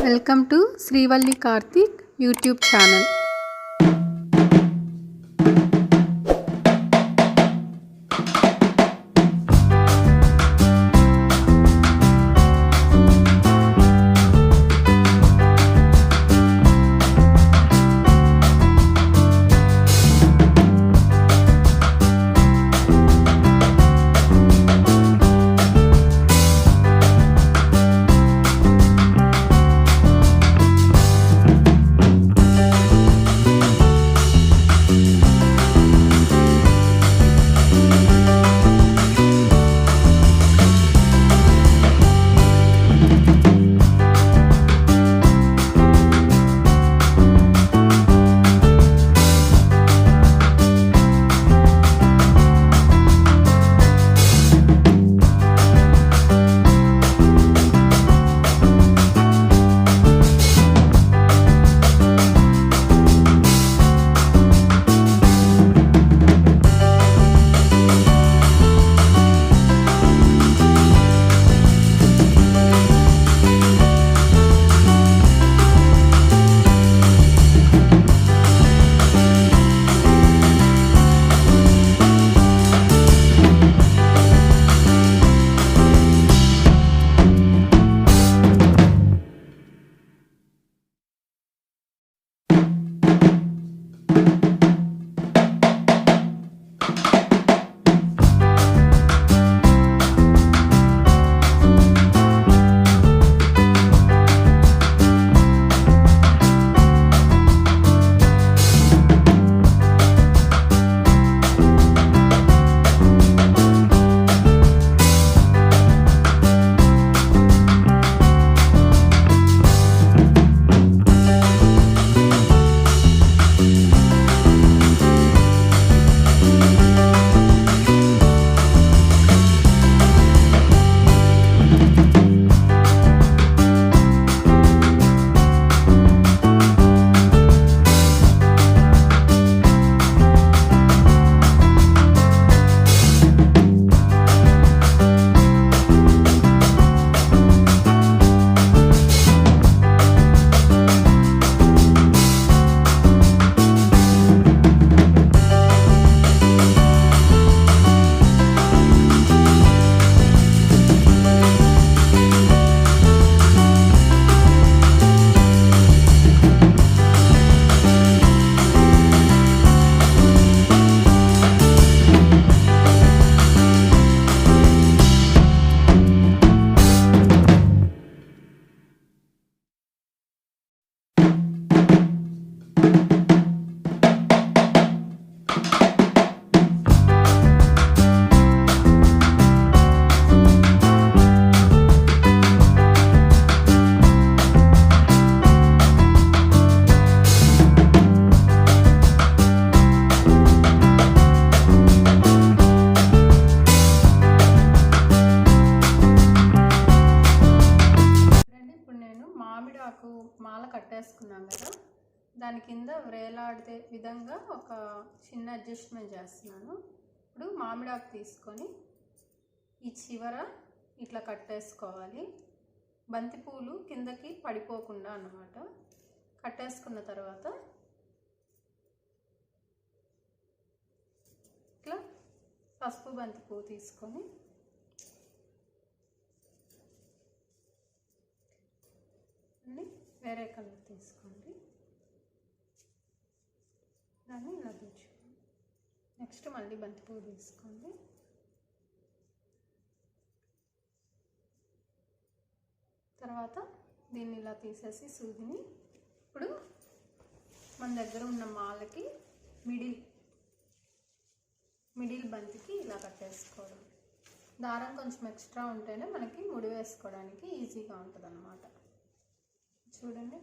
Welcome to Srivalli Karthik YouTube channel. మాల కట్టేసుకున్నాం కదా, దాని కింద వేలాడే విధంగా ఒక చిన్న అడ్జస్ట్మెంట్ చేస్తున్నాను. ఇప్పుడు మామిడాకు తీసుకొని ఈ చివర ఇట్లా కట్టేసుకోవాలి. బంతిపూలు కిందకి పడిపోకుండా అన్నమాట. కట్టేసుకున్న తర్వాత ఇట్లా పసుపు బంతిపూ తీసుకొని వేరే కలర్ తీసుకోండి, దాన్ని ఇలా తెచ్చుకోండి. నెక్స్ట్ మళ్ళీ బంతిపూలు తీసుకోండి. తర్వాత దీన్ని ఇలా తీసేసి సూదిని ఇప్పుడు మన దగ్గర ఉన్న మాలకి మిడిల్ బంతికి ఇలా కట్టేసుకోవడం. దారం కొంచెం ఎక్స్ట్రా ఉంటేనే మనకి ముడి వేసుకోవడానికి ఈజీగా ఉంటుంది అన్నమాట. చూడండి.